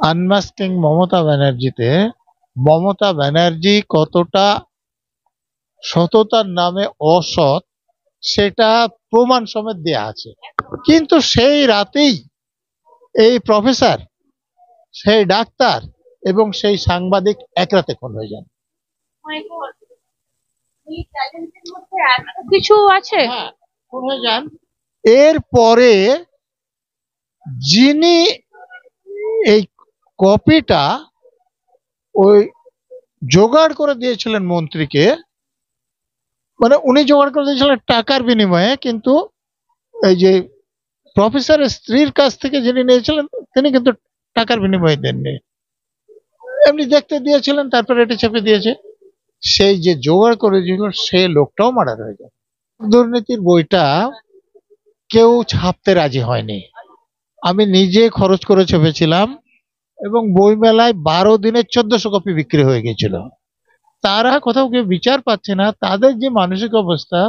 আনমাস্কিং মমতা ব্যানার্জিতে মমতা ব্যানার্জি কতটা সততার নামে অসৎ সেটা প্রমাণ সমেত দেয়া আছে। কিন্তু সেই রাতেই এই প্রফেসর, সেই ডাক্তার এবং সেই সাংবাদিক এক রাতে খুন হয়ে যান। কিছু আছে, হ্যাঁ, খুন হয়ে যান। এরপরে যিনি এই কপিটা ওই জোগাড় করে দিয়েছিলেন মন্ত্রীকে, মানে উনি জোগাড় করে দিয়েছিলেন টাকার বিনিময়ে, কিন্তু এই যে প্রফেসরের স্ত্রীর কাছ থেকে যিনি নিয়েছিলেন তিনি কিন্তু টাকার বিনিময়ে দেননি, এমনি দেখতে দিয়েছিলেন, তারপরে এটা চেপে দিয়েছে। সেই যে জোগাড় করে দিয়েছিল সে লোকটাও মার্ডার হয়ে যায়। দুর্নীতির বইটা কেউ ছাপতে রাজি হয়নি, আমি নিজে খরচ করে চেপেছিলাম এবং বইমেলায় 12 দিনে 1400 কপি বিক্রি হয়ে গেছিল। তারা কোথাও কেউ বিচার পাচ্ছে না, তাদের যে মানসিক অবস্থা,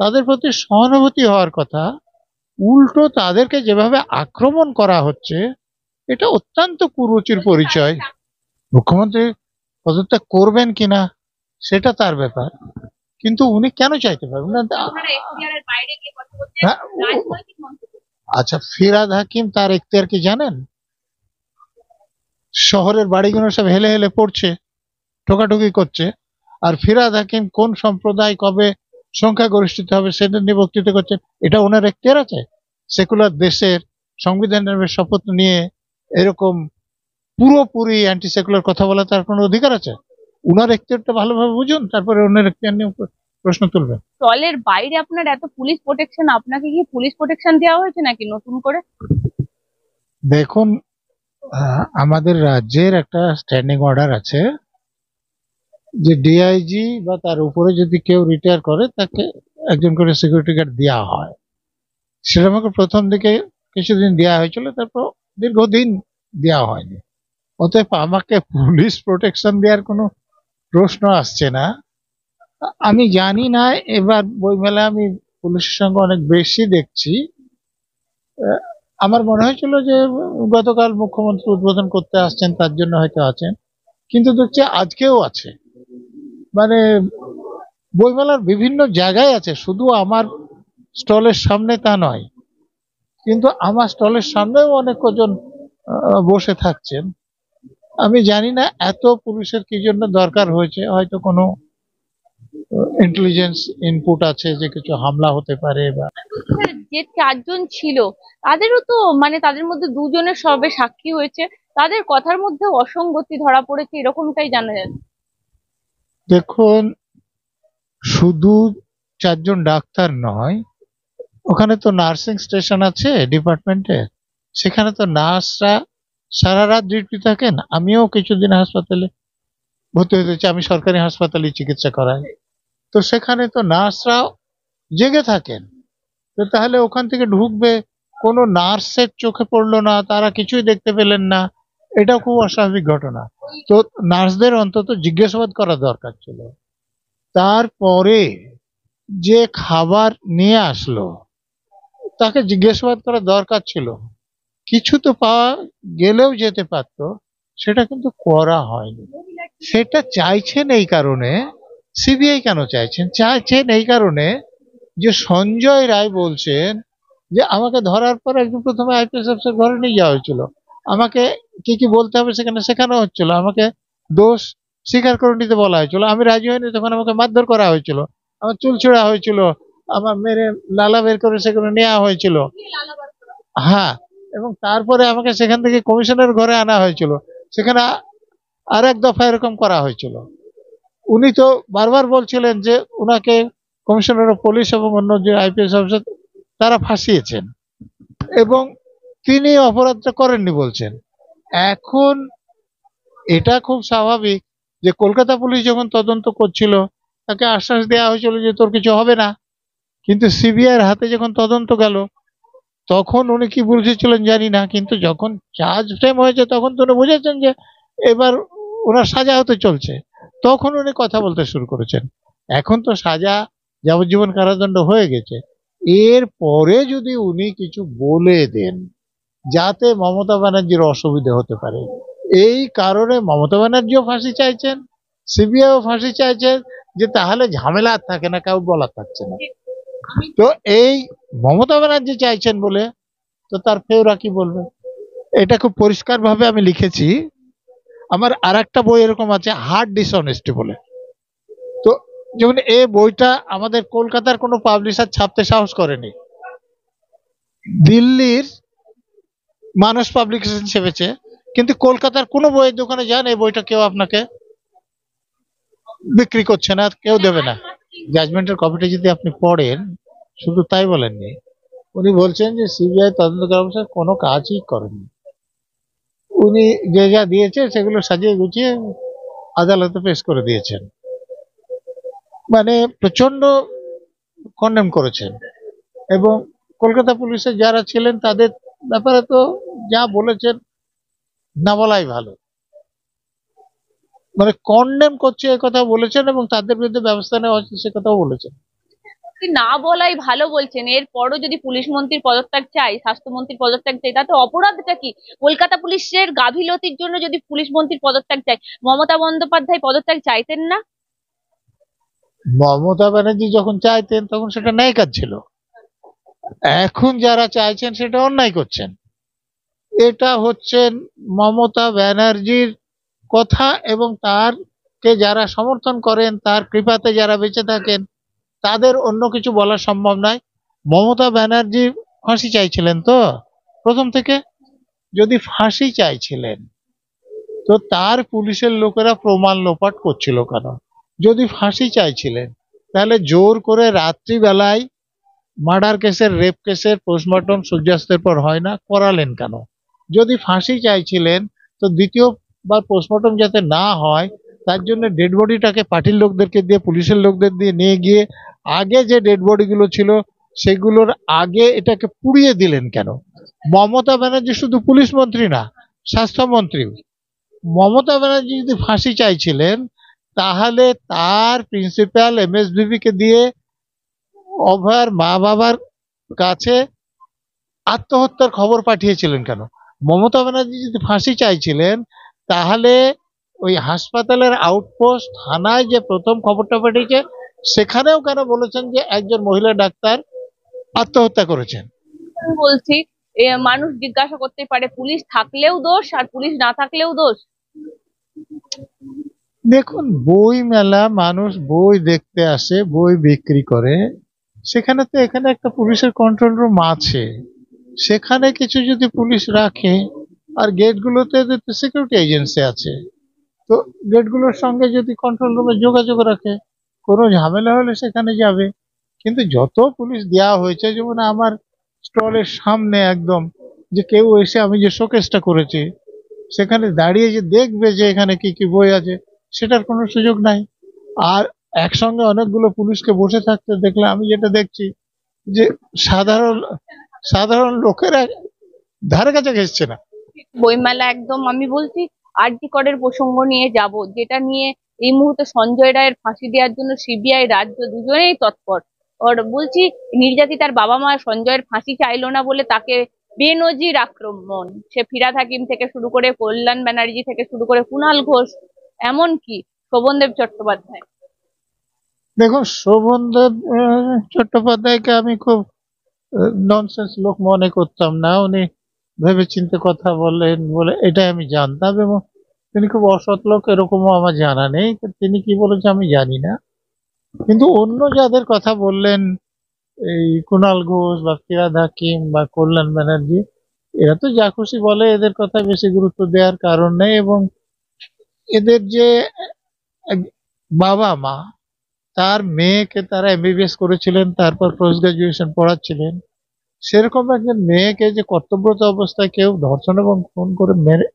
তাদের প্রতি সহানুভূতি হওয়ার কথা, উল্টো তাদেরকে যেভাবে আক্রমণ করা হচ্ছে এটা অত্যন্ত কুরুচির পরিচয়। মুখ্যমন্ত্রী পদত্যাগ করবেন কিনা সেটা তার ব্যাপার, কিন্তু উনি কেন চাইতে পারবেন না? হ্যাঁ, আচ্ছা, ফিরহাদ হাকিম তার এখতিয়ার কি জানেন? শহরের বাড়িগুলো সব হেলে হেলে পড়ছে, ঠোকাঠুকি করছে, আর ফিরহাদ হাকিম কোন সম্প্রদায় কবে সংখ্যাগরিষ্ঠিত হবে সেটা নিয়ে বক্তৃতা করছেন, এটা ওনার এখতিয়ার আছে? সেকুলার দেশের সংবিধানের শপথ নিয়ে এরকম পুরোপুরি অ্যান্টি সেকুলার কথা বলা তার কোনো অধিকার আছে? উনার এখতিয়ারটা ভালোভাবে বুঝুন, তারপরে ওনার এখতিয়ার নিয়ে প্রশ্ন তুলবেন। দলের বাইরে আপনার এত পুলিশ প্রোটেকশন, আপনাকে কি পুলিশ প্রোটেকশন দেওয়া হয়েছে নাকি নতুন করে? দেখুন, আমাদের রাজ্যের একটা স্ট্যান্ডিং অর্ডার আছে যে ডিআইজি বা তার উপরে যদি কেউ রিটায়ার করে তাকে একজন করে সিকিউরিটি গার্ড দেওয়া হয়। সেটা আমাকে প্রথম দিকে কিছুদিন দেওয়া হয়েছিল, তারপর দীর্ঘদিন দেওয়া হয়নি। অতএব আমাকে পুলিশ প্রোটেকশন দেওয়ার কোনো প্রশ্ন আসছে না। আমি জানি না, এবার বইমেলা আমি পুলিশের সঙ্গে অনেক বেশি দেখছি। আমার মনে হয়েছিল যে গতকাল মুখ্যমন্ত্রী উদ্বোধন করতে আসছেন তার জন্য হয়তো আছেন, কিন্তু দেখছি আজকেও আছে। মানে বইমেলার বিভিন্ন জায়গায় আছে, শুধু আমার স্টলের সামনে তা নয়, কিন্তু আমার স্টলের সামনেও অনেক কজন বসে থাকছেন। আমি জানি না এত পুলিশের কি জন্য দরকার হয়েছে, হয়তো কোনো ইন্টেলিজেন্স ইনপুট আছে যে কিছু হামলা হতে পারে। বা যে চারজন ছিল তাদেরও তো মানে তাদের মধ্যে দুজনের সবে সাক্ষী হয়েছে, তাদের কথার মধ্যে অসঙ্গতি ধরা পড়েছে এরকমটাই জানা যাচ্ছে। দেখুন, শুধু চারজন ডাক্তার নয়, ওখানে তো নার্সিং স্টেশন আছে ডিপার্টমেন্টে, সেখানে তো নার্সরা সারা রাত ডিউটি থাকেন। আমিও কিছুদিন হাসপাতালে ভর্তি হয়েছি, আমি সরকারি হাসপাতালে চিকিৎসা করাই, তো সেখানে তো নার্সরা জেগে থাকেন। তো তাহলে ওখান থেকে ঢুকবে, কোনো নার্সের চোখে পড়লো না, তারা কিছুই দেখতে পেলেন না, এটা খুব অস্বাভাবিক ঘটনা। তো নার্সদের অন্তত জিজ্ঞাসাবাদ করা দরকার ছিল। তারপরে যে খাবার নিয়ে আসলো তাকে জিজ্ঞাসাবাদ করা দরকার ছিল, কিছু তো পাওয়া গেলেও যেতে পারতো, সেটা কিন্তু করা হয়নি। সেটা চাইছেন এই কারণে, সিবিআই কেন চাইছেন এই কারণে যে সঞ্জয় রায় বলছেন যে আমাকে ধরার পর একদম প্রথমে আইপিএস অফিসার ঘরে নিয়ে যাওয়া হয়েছিল, আমাকে কি কি বলতে হবে সেখানে শেখানো হচ্ছিল, আমাকে দোষ স্বীকার করে নিতে বলা হয়েছিল, আমি রাজি হয়নি তখন আমাকে মারধর করা হয়েছিল, আমার চুল ছেঁড়া হয়েছিল, আমার মেরে লালা বের করে সেখানে নেওয়া হয়েছিল। হ্যাঁ, এবং তারপরে আমাকে সেখান থেকে কমিশনের ঘরে আনা হয়েছিল, সেখানে আর এক দফা এরকম করা হয়েছিল। উনি তো বারবার বলছিলেন যে উনাকে কমিশনার অফ পুলিশ এবং অন্য যে আইপিএস অফিসার তারা ফাঁসিয়েছেন এবং তিনি অপরাধটা করেননি বলছেন। এখন এটা খুব স্বাভাবিক যে কলকাতা পুলিশ যখন তদন্ত করছিল তাকে আশ্বাস দেওয়া হয়েছিল যে তোর কিছু হবে না, কিন্তু সিবিআইয়ের হাতে যখন তদন্ত গেল তখন উনি কি বুঝেছিলেন জানি না, কিন্তু যখন চার্জ ফ্রেম হয়েছে তখন তো উনি বুঝেছেন যে এবার ওনার সাজা হতে চলছে, তখন উনি কথা বলতে শুরু করেছেন। এখন তো সাজা যাবজ্জীবন কারাদণ্ড হয়ে গেছে, এর পরে যদি উনি কিছু বলে দেন যাতে মমতা ব্যানার্জির অসুবিধা হতে পারে, এই কারণে মমতা ব্যানার্জিও ফাঁসি চাইছেন, সিবিআইও ফাঁসি চাইছেন, যে তাহলে ঝামেলা আর থাকে না, কেউ বলা থাকছে না। তো এই মমতা ব্যানার্জি চাইছেন বলে, তো তার ফেওরা কি বলবে? এটা খুব পরিষ্কার ভাবে আমি লিখেছি। আমার আর একটা বই এরকম আছে, হার্ড ডিসঅনেস্টি বলে। তো যেমন এই বইটা আমাদের কলকাতার কোনো পাবলিশার ছাপতে সাহস করেনি, দিল্লির মানস পাবলিকেশন ছেপেছে, কিন্তু কলকাতার কোনো বইয়ের দোকানে যান, এই বইটা কেউ আপনাকে বিক্রি করছে না, কেউ দেবে না। জাজমেন্টের কপিটা যদি আপনি পড়েন, শুধু তাই বলেননি, উনি বলছেন যে সিবিআই তদন্ত কমিশন কোনো কাজই করেনি, উনি যে যা দিয়েছে সেগুলো সাজিয়ে গুছিয়ে আদালতে পেশ করে দিয়েছেন, মানে প্রচন্ড কন্ডেম করেছেন। এবং কলকাতা পুলিশের যারা ছিলেন তাদের ব্যাপারে তো যা বলেছেন না বলাই ভালো, মানে কন্ডেম করছে এ কথা বলেছেন, এবং তাদের বিরুদ্ধে ব্যবস্থা নেওয়া হচ্ছে সে কথাও বলেছেন। না বলাই ভালো বলছেন, এরপরও যদি পুলিশ মন্ত্রীর পদত্যাগ চাই, স্বাস্থ্যমন্ত্রীর পদত্যাগ চাই, তাতে অপরাধটা কি? কলকাতা পুলিশের গাফিলতির জন্য যদি পুলিশ মন্ত্রীর পদত্যাগ চাই, মমতা বন্দ্যোপাধ্যায় পদত্যাগ চাইতেন না? মমতা ব্যানার্জি যখন চাইতেন তখন সেটা ন্যায় কাজ ছিল, এখন যারা চাইছেন সেটা অন্যায় করছেন। এটা হচ্ছেন মমতা ব্যানার্জির কথা, এবং তারকে যারা সমর্থন করেন, তার কৃপাতে যারা বেঁচে থাকেন, তাদের অন্য কিছু বলা সম্ভব নয়। মমতা ব্যানার্জি ফাঁসি চাইছিলেন তো প্রথম থেকে, যদি ফাঁসি চাইছিলেন তো তার পুলিশের লোকেরা প্রমাণ লোপাট করছিল কেন? যদি ফাঁসি চাইছিলেন তাহলে জোর করে রাত্রিবেলায় মার্ডার কেসের, রেপ কেসের পোস্টমর্টম সূর্যাস্তের পর হয় না, করালেন কেন? যদি ফাঁসি চাইছিলেন তো দ্বিতীয়বার পোস্টমর্টম যাতে না হয় তার জন্য ডেড বডিটাকে পার্টির লোকদেরকে দিয়ে, পুলিশের লোকদের দিয়ে নিয়ে গিয়ে আগে যে ডেড বডিগুলো ছিল সেগুলোর আগে এটাকে পুড়িয়ে দিলেন কেন? মমতা ব্যানার্জি শুধু পুলিশ মন্ত্রী না, স্বাস্থ্যমন্ত্রী। মমতা ব্যানার্জি যদি ফাঁসি চাইছিলেন তাহলে তার প্রিন্সিপাল এমএসভিবি কে দিয়ে অভয়ার মা বাবার কাছে আত্মহত্যার খবর পাঠিয়েছিলেন কেন? মমতা ব্যানার্জি যদি ফাঁসি চাইছিলেন তাহলে ওই হাসপাতালের আউটপোস্ট থানায় যে প্রথম খবরটা পাঠিয়েছে সেখানেও কেন বলেছেন যে একজন মহিলা ডাক্তার আত্মহত্যা করেছেন? আমি বলছি, মানুষ জিজ্ঞাসা করতে পারে পুলিশ থাকলেও দোষ আর পুলিশ না থাকলেও দোষ। দেখুন, বই মেলা, মানুষ বই দেখতে আসে, বই বিক্রি করে, সেখানে তো এখানে একটা পুলিশের কন্ট্রোল রুম আছে, সেখানে কিছু যদি পুলিশ রাখে, আর গেটগুলোতে সিকিউরিটি এজেন্সি আছে, তো গেটগুলোর সঙ্গে যদি কন্ট্রোল রুমে যোগাযোগ রাখে, কোনো ঝামেলা হলে সেখানে যাবে। কিন্তু যত পুলিশ দেওয়া হয়েছে, যেমন আমার স্টলের সামনে একদম, যে কেউ এসে আমি যে শোকেসটা করেছি সেখানে দাঁড়িয়ে যে দেখবে যে এখানে কি কি বই আছে, সেটার কোনো সুযোগ নাই। আর একসঙ্গে অনেকগুলো পুলিশকে বসে থাকতে দেখলে আমি যেটা দেখছি যে সাধারণ সাধারণ লোকেরা ধারে কাছে ঘেসছে না। বইমেলা একদম, আমি বলছি আরজি করের প্রসঙ্গ নিয়ে যাব, যেটা নিয়ে এই মুহূর্তে সঞ্জয় রায়ের ফাঁসি দেওয়ার জন্য সিবিআই রাজ্য দুজনেই তৎপর। ওর বলছি, নির্যাতিতার বাবা মা সঞ্জয়ের ফাঁসি চাইলো না বলে তাকে বেনজির আক্রমণ, সে ফিরহাদ হাকিম থেকে শুরু করে কল্যাণ ব্যানার্জি থেকে শুরু করে কুণাল ঘোষ, এমনকি শোভনদেব চট্টোপাধ্যায়। দেখুন, শোভনদেব চট্টোপাধ্যায়কে আমি খুব ননসেন্স লোক মনে করতাম না, উনি ভেবেচিন্তে কথা বলেন বলে এটাই আমি জানতাম, এবং তিনি খুব অসৎ লোক এরকমও আমার জানা নেই, তো তিনি কি বলেছে আমি জানি না। কিন্তু অন্য যাদের কথা বললেন, এই কুণাল ঘোষ বা ফিরহাদ হাকিম বা কল্যাণ ব্যানার্জি, এরা তো যা খুশি বলে, এদের কথা বেশি গুরুত্ব দেওয়ার কারণ নেই। এবং এদের যে এক- বাবা মা, তার মেয়েকে তারা এমবিবিএস করেছিলেন, তারপর পোস্ট গ্রাজুয়েশন পড়াচ্ছিলেন, সেরকম একজন মেয়েকে যে কর্তব্যরত অবস্থায় কেউ ধর্ষণ এবং খুন করে মেরে,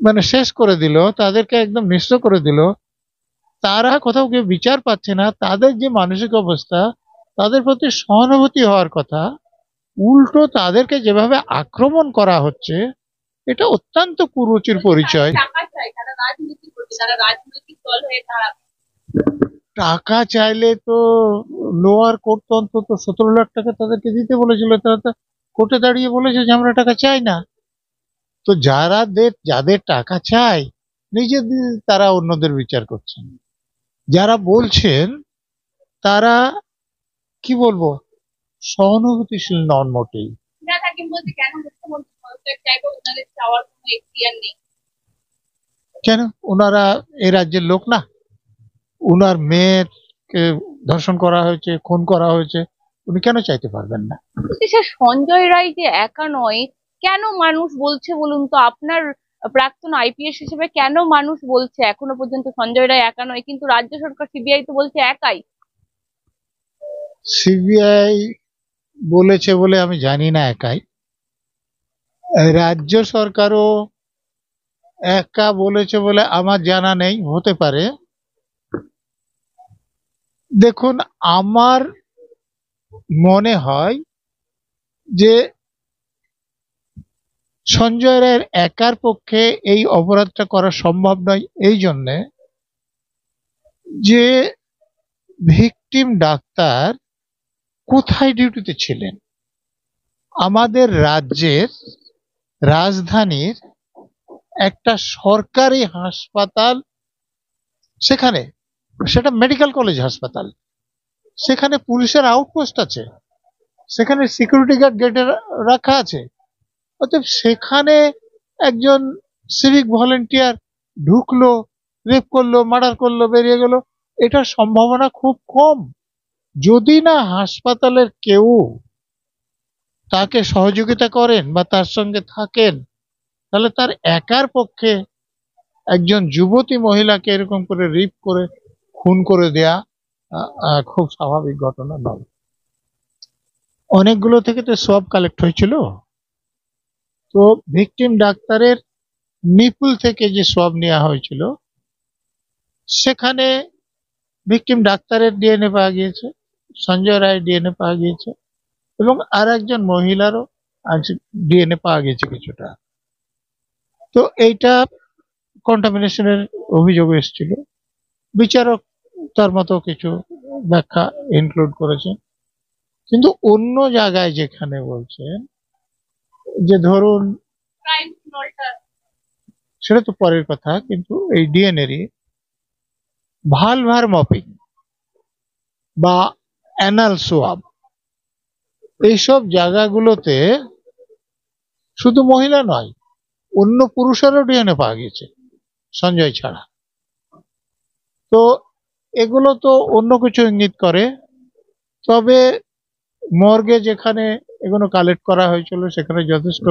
মানে শেষ করে দিল, তাদেরকে একদম নিঃস্ব করে দিল, তারা কোথাও কেউ বিচার পাচ্ছে না, তাদের যে মানসিক অবস্থা, তাদের প্রতি সহানুভূতি হওয়ার কথা, উল্টো তাদেরকে যেভাবে আক্রমণ করা হচ্ছে, এটা অত্যন্ত কুরুচির পরিচয়। টাকা চাই, তারা রাজনীতি করছে, তারা রাজনৈতিক দল হয়ে দাঁড়াবে। টাকা চাইলে তো লোয়ার কোর্ট তো অন্তত 17 লাখ টাকা তাদেরকে দিতে বলেছিল, তারা তো কোর্টে দাঁড়িয়ে বলেছে যে আমরা টাকা চাই না। তো যাদের টাকা চায় নিজেদের তারা অন্যদের বিচার করছেন, যারা বলছেন তারা কি বলবো সহানুভূতিশীল নন মোটেই। ফিরাদ হাকিম বলছে কেন মুখ্যমন্ত্রী পদত্যাগ চাইবে, ওনাদের চাওয়ার কোনো এখতিয়ার নেই। কেন? ওনারা এই রাজ্যের লোক না? উনার মেয়েকে ধর্ষণ করা হয়েছে, খুন করা হয়েছে, উনি কেন চাইতে পারবেন না? বলছি সে সঞ্জয় রায় যে একা নয়, কেন মানুষ বলছে বলুন তো? আপনার প্রাক্তন আইপিএস হিসেবে কেন মানুষ বলছে এখনো পর্যন্ত সঞ্জয় রায় একা নয়, কিন্তু রাজ্য সরকার সিবিআই তো বলছে একাই? সিবিআই বলেছে বলে আমি জানি না একাই, রাজ্য সরকারও একা বলেছে বলে আমার জানা নেই, হতে পারে। দেখুন, আমার মনে হয় যে সঞ্জয় রায়ের একার পক্ষে এই অপরাধটা করা সম্ভব নয়, এই জন্যে যে ভিকটিম ডাক্তার কোথায় ডিউটিতে ছিলেন? আমাদের রাজ্যের রাজধানীর একটা সরকারি হাসপাতাল, সেখানে, সেটা মেডিকেল কলেজ হাসপাতাল, সেখানে পুলিশের আউটপোস্ট আছে, সেখানে সিকিউরিটি গার্ড গেটে রাখা আছে। অতএব সেখানে একজন সিভিক ভলেন্টিয়ার ঢুকলো, রেপ করলো, মার্ডার করলো, বেরিয়ে গেল, এটার সম্ভাবনা খুব কম। যদি না হাসপাতালের কেউ তাকে সহযোগিতা করেন বা তার সঙ্গে থাকেন, তাহলে তার একার পক্ষে একজন যুবতী মহিলাকে এরকম করে রেপ করে খুন করে দেয়া খুব স্বাভাবিক ঘটনা নয়। অনেকগুলো থেকে তো সব কালেক্ট হয়েছিল। তো ভিকটিম ডাক্তারের নিপুল থেকে যে সব নেওয়া হয়েছিল, সেখানে ভিকটিম ডাক্তারের ডিএনএ পাওয়া গিয়েছে, সঞ্জয় রায়ের ডিএনএ পাওয়া গিয়েছে, এবং আর একজন মহিলারও ডিএনএ পাওয়া গেছে কিছুটা। তো এইটা কন্টামিনেশনের অভিযোগ এসেছিল, বিচারক তার মতো কিছু ব্যাখ্যা ইনক্লুড করেছেন। কিন্তু অন্য জায়গায় যেখানে বলছেন যে ধরুন, সেটা তো পরের কথা, কিন্তু এই ডিএনএরই ভালভার মপিং বা অ্যানাল সোয়াব, এইসব জায়গাগুলোতে শুধু মহিলা নয়, অন্য পুরুষেরও ডিএনএ পাওয়া গেছে সঞ্জয় ছাড়া। তো এগুলো তো অন্য কিছু ইঙ্গিত করে। তবে মর্গে যেখানে এগুলো কালেক্ট করা হয়েছিল সেখানে যথেষ্ট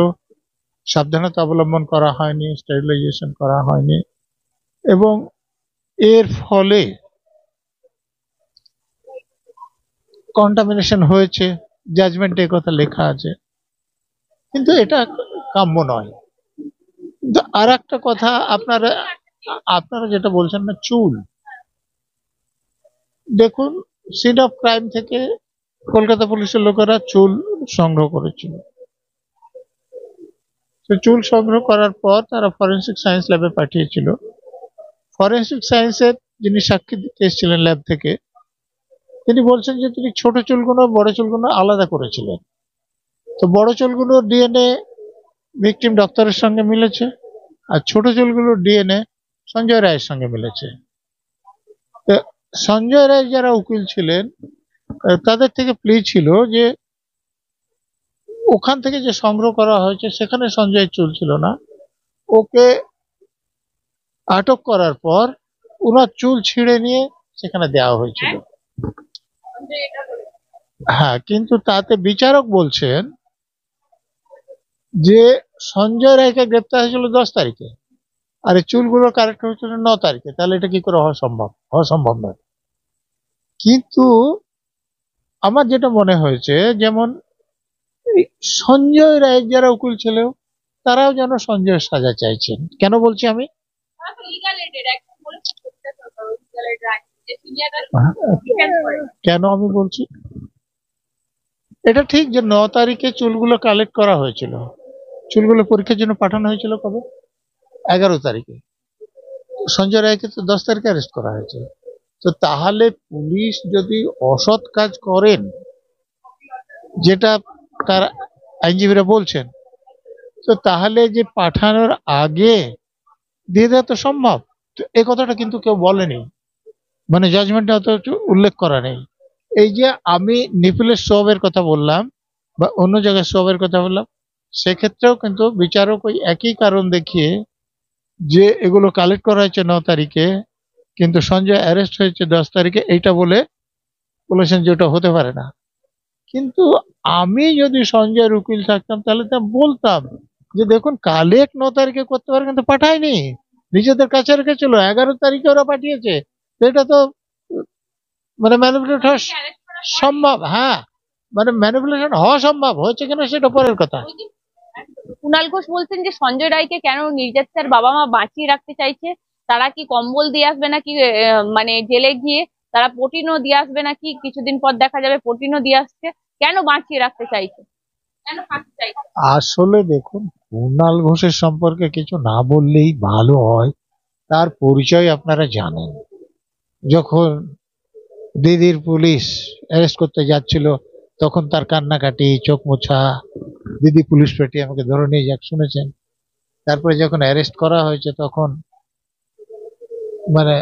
সাবধানতা অবলম্বন করা হয়নি, স্টেরিলাইজেশন করা হয়নি, এবং এর ফলে কন্টামিনেশন হয়েছে, জাজমেন্টে কথা লেখা আছে, কিন্তু এটা কাম্য নয়। কিন্তু আর একটা কথা, আপনারা আপনারা যেটা বলছেন না, চুল, দেখুন, সিন অফ ক্রাইম থেকে কলকাতা পুলিশের লোকেরা চুল সংগ্রহ করেছিল। তো চুল সংগ্রহ করার পর তারা ফরেন্সিক সায়েন্স ল্যাবে পাঠিয়েছিল। ফরেন্সিক সায়েন্সের যিনি সাক্ষী দিতে এসেছিলেন ল্যাব থেকে, তিনি বলছেন যে তিনি ছোট চুলগুলো বড় চুলগুলো আলাদা করেছিলেন। তো বড় চুলগুলোর ডিএনএ ভিকটিম ডক্টরের সঙ্গে মিলেছে, আর ছোট চুলগুলোর ডিএনএ সঞ্জয় রায়ের সঙ্গে মিলেছে। তো সঞ্জয় রায় যারা উকিল ছিলেন, তাদের থেকে প্লি ছিল যে ওখান থেকে যে সংগ্রহ করা হয়েছে সেখানে সঞ্জয় চুল ছিল না, ওকে আটক করার পর ওনার চুল ছিঁড়ে নিয়ে সেখানে দেওয়া হয়েছিল। হ্যাঁ, কিন্তু তাতে বিচারক বলছেন যে সঞ্জয় রায়কে গ্রেপ্তার হয়েছিল 10 তারিখে, আর এই চুলগুলো কালেক্ট হয়েছিল 9 তারিখে, তাহলে এটা কি করে হওয়া সম্ভব নয়। কিন্তু আমার যেটা মনে হয়েছে, যেমন সঞ্জয় রায় যারা উকিল ছিল তারাও যেন সঞ্জয়ের সাজা চাইছেন। কেন বলছি আমি? কেন আমি বলছি, এটা ঠিক যে 9 তারিখে চুলগুলো কালেক্ট করা হয়েছিল, চুলগুলো পরীক্ষার জন্য পাঠানো হয়েছিল কবে? 11 তারিখে। সঞ্জয় রায়কে তো 10 তারিখে অ্যারেস্ট করা হয়েছে। তো তাহলে পুলিশ যদি অসৎ কাজ করেন, যেটা তার আইনজীবীরা বলছেন, তো তাহলে যে পাঠানোর আগে দিয়ে দেওয়া তো সম্ভব। তো এই কথাটা কিন্তু কেউ বলেনি, মানে জাজমেন্টে অত কিছু উল্লেখ করা নেই। এই যে আমি নিপিলের সবের কথা বললাম বা অন্য জায়গায় সবের কথা বললাম, সেক্ষেত্রেও কিন্তু বিচারক ওই একই কারণ দেখিয়ে যে এগুলো কালেক্ট করা হয়েছে 9 তারিখে, কিন্তু সঞ্জয় অ্যারেস্ট হয়েছে 10 তারিখে, এইটা বলে বলেছেন যে ওটা হতে পারে না। কিন্তু আমি যদি সঞ্জয়ের উকিল থাকতাম তাহলে তো বলতাম যে দেখুন কালেক্ট 9 তারিখে করতে পারে কিন্তু পাঠায়নি, নিজেদের কাছে রেখেছিল, 11 তারিখে ওরা পাঠিয়েছে। তো এটা তো মানে ম্যানিপুলেট হওয়া সম্ভব। হ্যাঁ, মানে ম্যানিপুলেশন হওয়া সম্ভব, হয়েছে কিনা সেটা পরের কথা। কুণাল ঘোষ বলছেন যে সঞ্জয় রায়কে কেন নির্যাতিতার বাবা মা বাঁচিয়ে রাখতে চাইছে, তারা কি কম্বল দিয়ে আসবে নাকি, মানে জেলে গিয়ে তারা প্রোটিনও দিয়ে আসবে নাকি, কিছুদিন পর দেখা যাবে প্রোটিনও দিয়ে আসছে, কেন বাঁচিয়ে রাখতে চাইছে, কেন ফাঁসি চাইছে? আসলে দেখুন, কুণাল ঘোষের সম্পর্কে কিছু না বললেই ভালো হয়। তার পরিচয় আপনারা জানেন। যখন দিদির পুলিশ অ্যারেস্ট করতে যাচ্ছিল তখন তার কান্নাকাটি, চোখ মোছা, দিদি পুলিশ পেটি আমাকে ধরে নিয়ে যাক, শুনেছেন। তারপরে যখন অ্যারেস্ট করা হয়েছে তখন মানে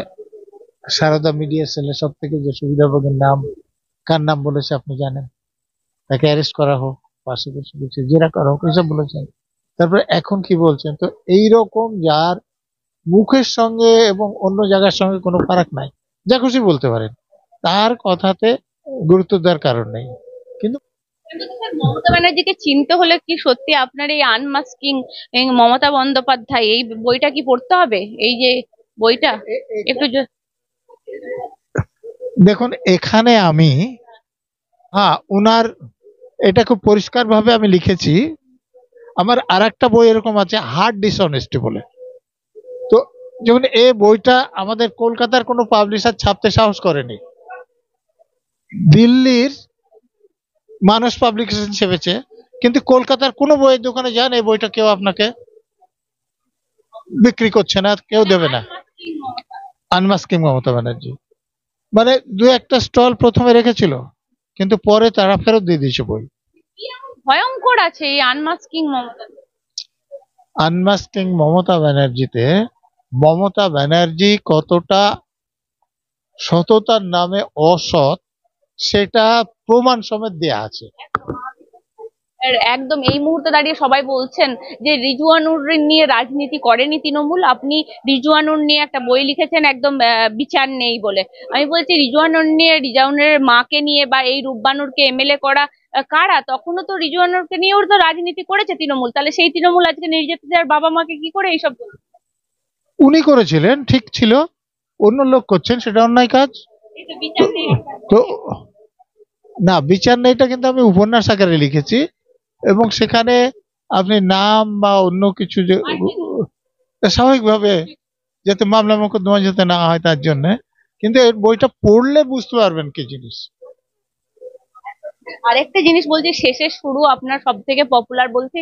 সারদা মিডিয়া সেলে সব থেকে যে সুবিধাভোগীর নাম, কার নাম বলেছে আপনি জানেন, তাকে অ্যারেস্ট করা হোক, পাশে বসে বলছে জেরা করা হোক, এসব বলেছেন। তারপরে এখন কি বলছেন, তো এই রকম যার মুখের সঙ্গে এবং অন্য জায়গার সঙ্গে কোনো ফারাক নাই, যা খুশি বলতে পারেন, তার কথাতে গুরুত্ব দেওয়ার কারণ নেই। কিন্তু কিন্তু স্যার মমতা ব্যানার্জিকে চিনতে হলে কি সত্যি আপনার এই আনমাস্কিং মমতা বন্দ্যোপাধ্যায় এই বইটা কি পড়তে হবে, এই যে বইটা একটু দেখুন এখানে আমি, হ্যাঁ উনার, এটা খুব পরিষ্কার ভাবে আমি লিখেছি। আমার আর একটা বই এরকম আছে, হার্ড ডিসঅনেস্টি বলে। তো যেমন এই বইটা আমাদের কলকাতার কোনো পাবলিশার ছাপতে সাহস করেনি, দিল্লির মানস পাবলিকেশন ছেপেছে, কিন্তু কলকাতার কোনো বইয়ের দোকানে যান এই বইটা কেউ আপনাকে বিক্রি করছে না, কেউ দেবে না। আনমাস্কিং মমতা ব্যানার্জি, মানে দু একটা স্টল প্রথমে রেখেছিল কিন্তু পরে তারা ফেরত দিয়ে দিয়েছে বই। ভয়ঙ্কর আছে এই আনমাস্কিং মমতা। আনমাস্কিং মমতা ব্যানার্জিতে মমতা ব্যানার্জি কতটা সততার নামে অসৎ সেটা প্রমাণ সমেত দেয়া আছে। একদম এই মুহূর্তে দাঁড়িয়ে সবাই বলছেন যে রিজওয়ানুর নিয়ে রাজনীতি করেনি তৃণমূল, আপনি রিজওয়ানুর নিয়ে একটা বই লিখেছেন একদম বিচার নেই বলে। আমি বলছি রিজওয়ানুর নিয়ে, রিজওয়ানুর মাকে নিয়ে বা এই রূপবানুরকে এমএলএ করা কারা, তখনও তো রিজওয়ানুরকে নিয়েও তো রাজনীতি করেছে তৃণমূল, তাহলে সেই তৃণমূল আজকে নির্যাতিতার বাবা মাকে কি করে এইসব বলছে? উনি করেছিলেন ঠিক ছিল, অন্য লোক করছেন সেটা অন্যায় কাজ। এই তো বিচার নেই। তো না, বিচার নেইটা কিন্তু আমি উপন্যাস আকারে লিখেছি, এবং সেখানে আপনি নাম বা অন্য কিছু যে স্বাভাবিকভাবে যাতে মামলা মোকদ্দমা যাতে না হয় তার জন্য। কিন্তু এর বইটা পড়লে বুঝতে পারবেন কি জিনিস। আরেকটা জিনিস বলছি, শেষের শুরু আপনার সব থেকে পপুলার বলছি,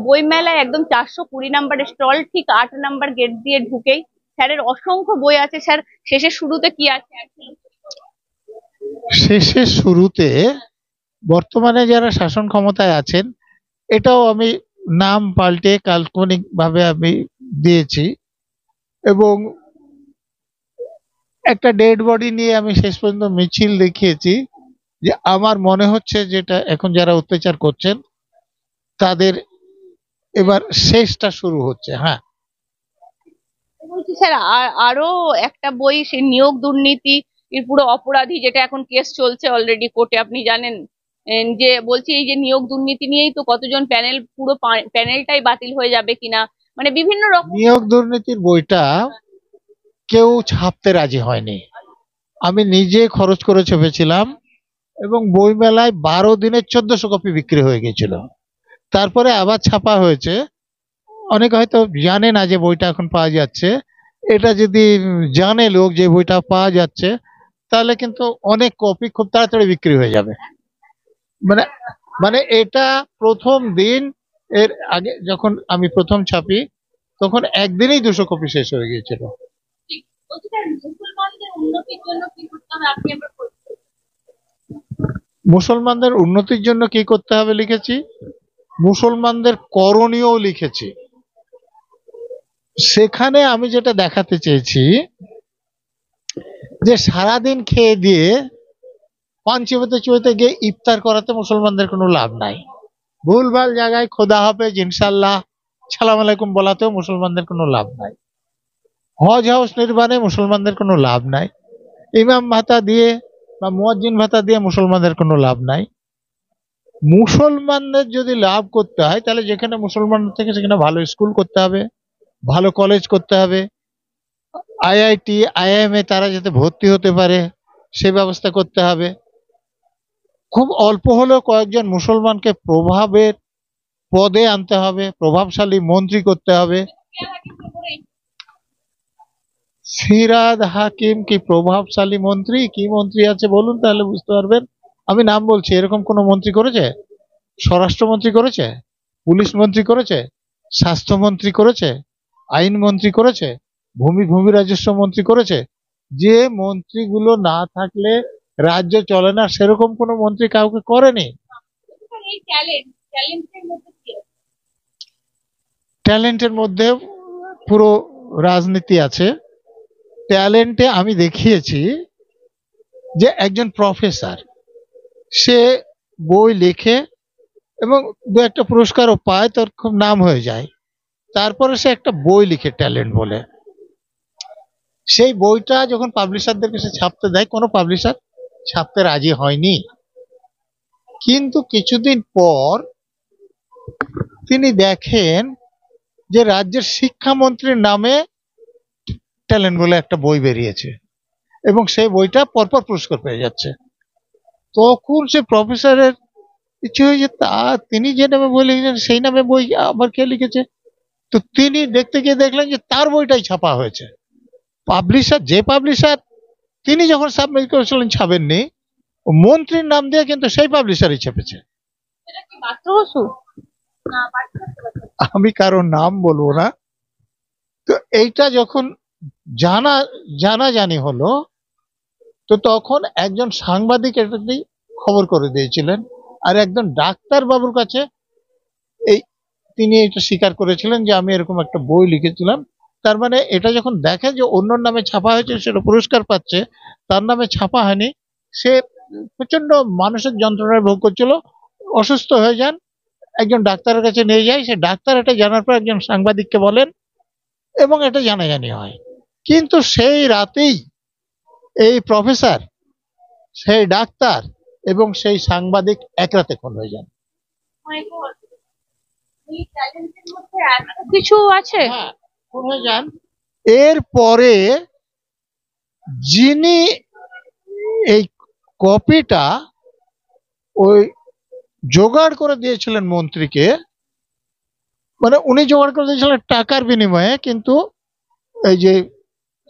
বই মেলায় একদম 420 নম্বরের স্টল, ঠিক 8 নম্বর গেট দিয়ে ঢুকেই স্যারের অসংখ্য বই আছে। স্যার শেষের শুরুতে কি আছে? শেষের শুরুতে বর্তমানে যারা শাসন ক্ষমতায় আছেন, এটাও আমি নাম পাল্টে কাল্পনিক ভাবে আমি দিয়েছি, এবং একটা ডেড বডি নিয়ে আমি শেষ পর্যন্ত মিছিল দেখিয়েছি, যে আমার মনে হচ্ছে যেটা এখন যারা অত্যাচার করছেন তাদের এবার শেষটা শুরু হচ্ছে। হ্যাঁ, বলছি স্যার আরো একটা বই, সে নিয়োগ দুর্নীতি এর পুরো অপরাধী, যেটা এখন কেস চলছে অলরেডি কোর্টে, আপনি জানেন। যে বলছি এই যে নিয়োগ দুর্নীতি নিয়েই তো কতজন প্যানেল, পুরো প্যানেলটাই বাতিল হয়ে যাবে কিনা, মানে বিভিন্ন রকম। নিয়োগ দুর্নীতির বইটা কেউ ছাপতে রাজি হয়নি, আমি নিজে খরচ করে চেপেছিলাম, এবং বইমেলায় 12 দিনে 1400 কপি বিক্রি হয়ে গেছিল। তারপরে আবার ছাপা হয়েছে, অনেকে হয়তো জানে না যে বইটা এখন পাওয়া যাচ্ছে। এটা যদি জানে লোক যে বইটা পাওয়া যাচ্ছে, তাহলে কিন্তু অনেক কপি খুব তাড়াতাড়ি বিক্রি হয়ে যাবে। মানে মানে এটা প্রথম দিন, এর আগে যখন আমি প্রথম ছাপি তখন একদিনেই 200 কপি শেষ হয়ে গিয়েছিল। বলছি স্যার মুসলমানদের উন্নতির জন্য কি করতে হবে আপনি একবার বলুন। মুসলমানদের উন্নতির জন্য কি করতে হবে লিখেছি, মুসলমানদের করণীয় লিখেছি। সেখানে আমি যেটা দেখাতে চেয়েছি যে সারাদিন খেয়ে দিয়ে পান চিবোতে চিবোতে গিয়ে ইফতার করাতে মুসলমানদের কোনো লাভ নাই। ভুলভাল জায়গায় খোদা হাফেজ ইনশাল্লাহ সালাম আলাইকুম বলাতেও মুসলমানদের কোনো লাভ নাই। হজ হাউস নির্মাণে মুসলমানদের কোনো লাভ নাই। ইমাম ভাতা দিয়ে বা মুয়াজ্জিন ভাতা দিয়ে মুসলমানদের কোনো লাভ নাই। মুসলমানদের যদি লাভ করতে হয় তাহলে যেখানে মুসলমানদের থেকে সেখানে ভালো স্কুল করতে হবে, ভালো কলেজ করতে হবে, আইআইটি আইআইএম এ তারা যাতে ভর্তি হতে পারে সে ব্যবস্থা করতে হবে। খুব অল্প হলেও কয়েকজন মুসলমানকে প্রভাবের পদে আনতে হবে, প্রভাবশালী মন্ত্রী করতে হবে। ফিরাদ হাকিম কি প্রভাবশালী মন্ত্রী? কি মন্ত্রী আছে বলুন তাহলে বুঝতে পারবেন। আমি নাম বলছি, এরকম কোন মন্ত্রী করেছে? স্বরাষ্ট্রমন্ত্রী করেছে, পুলিশ মন্ত্রী করেছে, স্বাস্থ্যমন্ত্রী করেছে, আইন মন্ত্রী করেছে, ভূমি রাজস্ব মন্ত্রী করেছে? যে মন্ত্রীগুলো না থাকলে রাজ্য চলে না সেরকম কোন মন্ত্রী কাউকে করেনি। ট্যালেন্টের মধ্যে পুরো রাজনীতি আছে। ট্যালেন্টে আমি দেখিয়েছি যে একজন প্রফেসর, সে বই লেখে এবং দু একটা পুরস্কারও পায়, তার খুব নাম হয়ে যায়। তারপরে সে একটা বই লিখে ট্যালেন্ট বলে, সেই বইটা যখন পাবলিশারদের কাছে ছাপতে দেয় কোনো পাবলিশার ছাপতে রাজি হয়নি। কিন্তু কিছুদিন পর তিনি দেখেন যে রাজ্যের শিক্ষামন্ত্রীর নামে ট্যালেন্ট বলে একটা বই বেরিয়েছে এবং সেই বইটা পরপর পুরস্কার পেয়ে যাচ্ছে। তখন সে প্রফেসরের ইচ্ছে হয়েছে তিনি যে নামে বই লিখেছেন সেই নামে বই আবার কে লিখেছে। তো তিনি দেখতে গিয়ে দেখলেন যে তার বইটাই ছাপা হয়েছে। পাবলিশার তিনি যখন সাবমিট করেছিলেন ছাপেননি, মন্ত্রীর নাম দিয়ে কিন্তু সেই পাবলিশারই ছেপেছে। আমি কারোর নাম বলবো না। তো এইটা যখন জানাজানি হলো, তো তখন একজন সাংবাদিক এটাতেই খবর করে দিয়েছিলেন, আর একজন ডাক্তার বাবুর কাছে তিনি এটা স্বীকার করেছিলেন যে আমি এরকম একটা বই লিখেছিলাম। তার মানে এটা যখন দেখে যে অন্য নামে ছাপা হয়েছে, সেটা পুরস্কার পাচ্ছে, তার নামে ছাপা হয়নি, সে প্রচন্ড মানসিক যন্ত্রণায় ভোগ করছিল, অসুস্থ হয়ে যান, একজন ডাক্তারের কাছে নিয়ে যায়। সে ডাক্তার এটা জানার পর একজন সাংবাদিককে বলেন এবং এটা জানাজানি হয়। কিন্তু সেই রাতেই এই প্রফেসর, সেই ডাক্তার এবং সেই সাংবাদিক এক রাতে খুন হয়ে যান। কিছু আছে, খুন হয়ে যান। এরপরে যিনি এই কপিটা ওই জোগাড় করে দিয়েছিলেন মন্ত্রীকে, মানে উনি জোগাড় করে দিয়েছিলেন টাকার বিনিময়ে, কিন্তু এই যে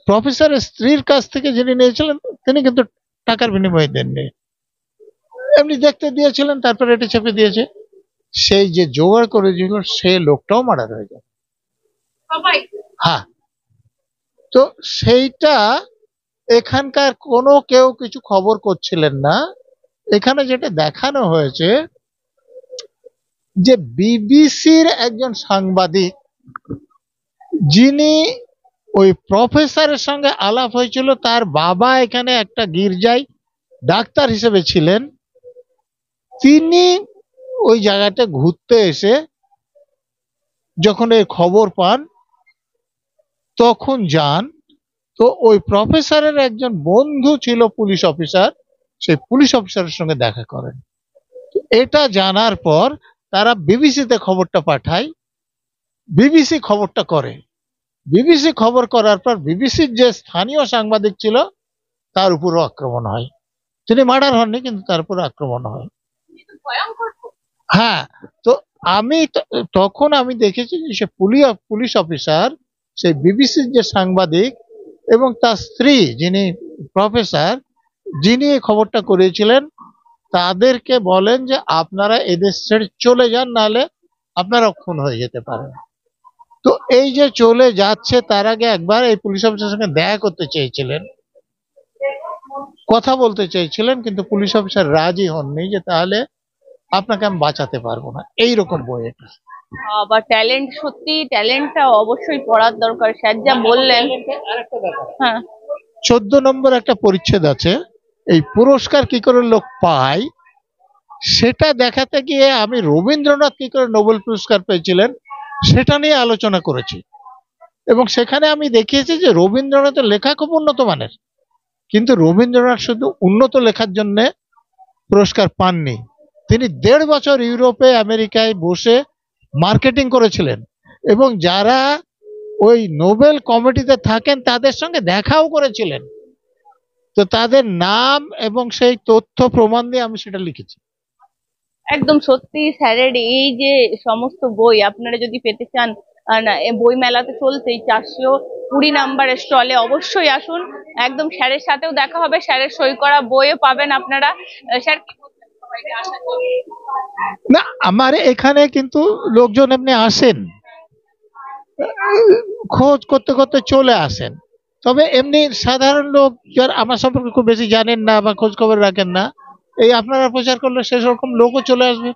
প্রফেসরের স্ত্রীর কাছ থেকে যিনি নিয়েছিলেন তিনি কিন্তু টাকার বিনিময়ে দেননি, এমনি দেখতে দিয়েছিলেন, তারপরে এটা চেপে দিয়েছে। সেই যে জোগাড় করেছিল সে লোকটাও মার্ডার হয়ে যায়। হ্যাঁ, তো সেইটা এখানকার কোনো কেউ কিছু খবর করছিলেন না। এখানে যেটা দেখানো হয়েছে যে বিবিসির একজন সাংবাদিক, যিনি ওই প্রফেসরের সঙ্গে আলাপ হয়েছিল, তার বাবা এখানে একটা গির্জায় ডাক্তার হিসেবে ছিলেন, তিনি ওই জায়গাটা ঘুরতে এসে যখন এই খবর পান তখন যান। তো ওই প্রফেসরের একজন বন্ধু ছিল পুলিশ অফিসার, সেই পুলিশ অফিসারের সঙ্গে দেখা করেন। এটা জানার পর তারা বিবিসিতে খবরটা পাঠায়, বিবিসি খবরটা করে। বিবিসি খবর করার পর বিবিসির যে স্থানীয় সাংবাদিক ছিল তার উপরও আক্রমণ হয়। তিনি মার্ডার হননি, কিন্তু তার উপর আক্রমণ হয়। হ্যাঁ, তো তখন আমি দেখেছি যে সে পুলিশ অফিসার, সেই বিবিসির যে সাংবাদিক এবং তার স্ত্রী যিনি প্রফেসর, যিনি এই খবরটা করেছিলেন, তাদেরকে বলেন যে আপনারা এদেশ ছেড়ে চলে যান, নাহলে আপনারা খুন হয়ে যেতে পারেন। তো এই যে চলে যাচ্ছে তার আগে একবার এই পুলিশ অফিসারের সঙ্গে দেখা করতে চেয়েছিলেন, কথা বলতে চেয়েছিলেন, কিন্তু পুলিশ অফিসার রাজি হননি যে তাহলে আপনাকে আমি বাঁচাতে পারবো না, এইরকম বই এটা। বা ট্যালেন্ট, সত্যি ট্যালেন্টটা অবশ্যই পড়ার দরকার, স্যার যা বললেন। আরেকটা ব্যাপার, হ্যাঁ। 14 নম্বর একটা পরিচ্ছেদ আছে, এই পুরস্কার কি করে লোক পায় সেটা দেখাতে গিয়ে আমি রবীন্দ্রনাথ কি করে নোবেল পুরস্কার পেয়েছিলেন সেটা নিয়ে আলোচনা করেছি। এবং সেখানে আমি দেখিয়েছি যে রবীন্দ্রনাথের লেখা খুব উন্নত মানের, কিন্তু রবীন্দ্রনাথ শুধু উন্নত লেখার জন্য পুরস্কার পাননি, তিনি 1.5 বছর ইউরোপে আমেরিকায় বসে মার্কেটিং করেছিলেন, এবং যারা ওই নোবেল কমিটিতে থাকেন তাদের সঙ্গে দেখাও করেছিলেন। তো তাদের নাম এবং সেই তথ্য প্রমাণ দিয়ে আমি সেটা লিখেছি। একদম সত্যি স্যারের এই যে সমস্ত বই আপনারা যদি পেতে চান, বই মেলাতে চলতেই 420 নম্বরের স্টলে অবশ্যই আসুন। একদম স্যারের সাথেও দেখা হবে, স্যারের সই করা বইও পাবেন আপনারা। স্যার কি বলবেন সবাইকে আসার জন্য? না, আমার এখানে কিন্তু লোকজন এমনি আসেন, খোঁজ করতে করতে চলে আসেন। তবে এমনি সাধারণ লোক যারা আমার সম্পর্কে খুব বেশি জানেন না বা খোঁজ খবর রাখেন না, এই আপনারা প্রচার করলে সেরকম লোকও চলে আসবে।